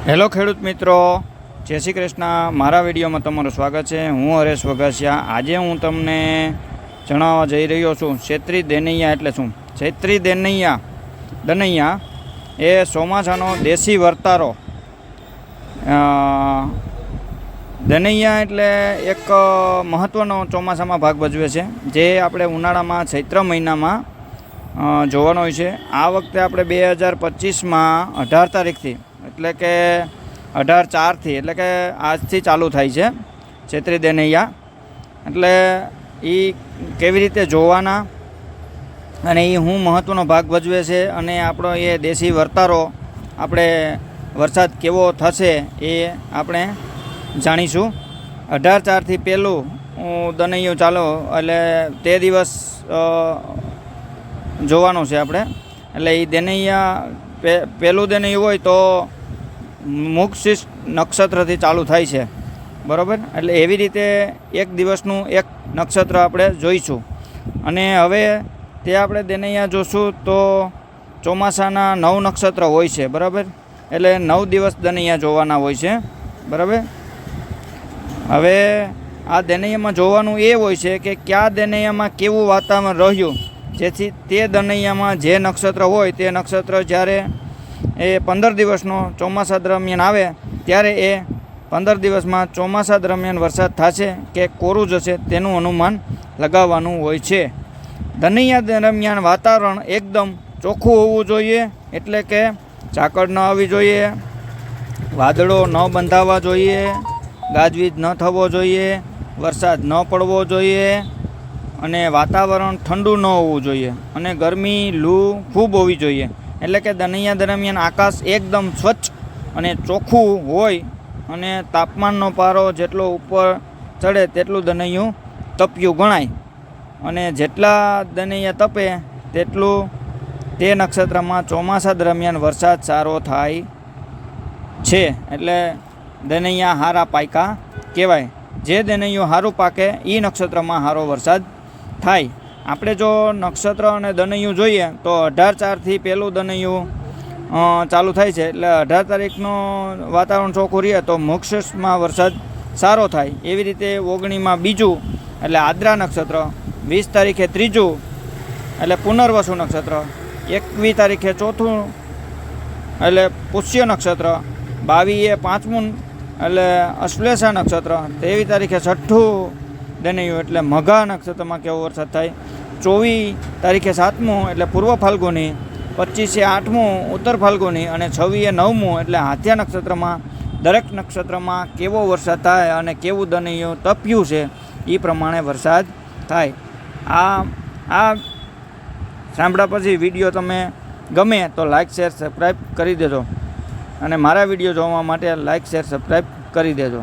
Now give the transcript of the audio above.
Hello ખેડૂત મિત્રો, જય શ્રી કૃષ્ણ। મારા વિડીયોમાં તમારું સ્વાગત છે। હું હરેશ વઘાસિયા। આજે હું તમને જણાવવા જઈ રહ્યો છું ક્ષેત્રી દનૈયા એટલે શું। ક્ષેત્રી દનૈયા એ ચોમાસાનો દેશી વર્તારો। દનૈયા એટલે એક મહત્ત્વનો ચોમાસામાં ભાગ ભજવે છે, જે આપણે ઉનાળામાં ચૈત્ર મહિનામાં જોવાનો હોય છે। આ વખતે આપણે 2025માં 18 તારીખથી એટલે કે 18/4થી એટલે કે આજથી ચાલુ થાય છે ક્ષેત્રી દનૈયા। એટલે એ કેવી રીતે જોવાના અને એ શું મહત્ત્વનો ભાગ ભજવે છે અને આપણો એ દેશી વર્તારો આપણે વરસાદ કેવો થશે એ આપણે જાણીશું। 18/4થી પહેલું દનૈયું ચાલો એટલે તે દિવસ જોવાનું છે આપણે। એટલે એ દનૈયા પહેલું દનૈયું હોય તો મુખશીર્ષ નક્ષત્રથી ચાલુ થાય છે, બરાબર। એટલે એવી રીતે એક દિવસનું એક નક્ષત્ર આપણે જોઈશું। અને હવે તે આપણે દનૈયા જોશું તો ચોમાસાના 9 નક્ષત્ર હોય છે, બરાબર। એટલે 9 દિવસ દનૈયા જોવાના હોય છે, બરાબર। હવે આ દનૈયામાં જોવાનું એ હોય છે કે કયા દનૈયામાં કેવું વાતાવરણ રહ્યું, જેથી તે દનૈયામાં જે નક્ષત્ર હોય તે નક્ષત્ર જ્યારે એ 15 દિવસનો ચોમાસા દરમિયાન આવે ત્યારે એ 15 દિવસમાં ચોમાસા દરમિયાન વરસાદ થશે કે કોરું જશે તેનું અનુમાન લગાવવાનું હોય છે। દનૈયા દરમિયાન વાતાવરણ એકદમ ચોખ્ખું હોવું જોઈએ, એટલે કે ઝાકળ ન આવવી જોઈએ, વાદળો ન બંધાવા જોઈએ, ગાજવીજ ન થવો જોઈએ, વરસાદ ન પડવો જોઈએ અને વાતાવરણ ઠંડુ ન હોવું જોઈએ અને ગરમી લૂ ખૂબ હોવી જોઈએ। એટલે કે દનૈયા દરમિયાન આકાશ એકદમ સ્વચ્છ અને ચોખ્ખું હોય અને તાપમાનનો પારો જેટલો ઉપર ચડે તેટલું દનૈયું તપ્યું ગણાય અને જેટલા દનૈયા તપે તેટલું તે નક્ષત્રમાં ચોમાસા દરમિયાન વરસાદ સારો થાય છે। એટલે દનૈયા હારા પાયકા કહેવાય। જે દનૈયું સારું પાકે એ નક્ષત્રમાં સારો વરસાદ થાય। આપણે જો નક્ષત્ર અને દનૈયું જોઈએ તો 18/4થી પહેલું દનૈયું ચાલુ થાય છે। એટલે 18 તારીખનો વાતાવરણ ચોખ્ખું રહે તો મોક્ષમાં વરસાદ સારો થાય। એવી રીતે 19માં બીજું એટલે આદ્રા નક્ષત્ર, 20 તારીખે ત્રીજું એટલે પુનર્વસુ નક્ષત્ર, 21 તારીખે ચોથું એટલે પુષ્ય નક્ષત્ર, 22 પાંચમું એટલે અશ્લેષા નક્ષત્ર, 23 તારીખે છઠ્ઠું દનૈયું એટલે મઘા નક્ષત્રમાં કેવો વરસાદ થાય, 24 તારીખે 7મું એટલે પૂર્વ ફાલ્ગુની, 25 8મું ઉત્તર ફાલ્ગુની અને 26 9મું એટલે હાથિયા નક્ષત્રમાં દરેક નક્ષત્રમાં કેવો વરસાદ થાય અને કેવું દનૈયું તપ્યું છે એ પ્રમાણે વરસાદ થાય। આ સાંભળ્યા પછી વિડીયો તમે ગમે તો લાઇક શેર સબસ્ક્રાઈબ કરી દેજો અને મારા વિડીયો જોવા માટે લાઇક શેર સબસ્ક્રાઈબ કરી દેજો।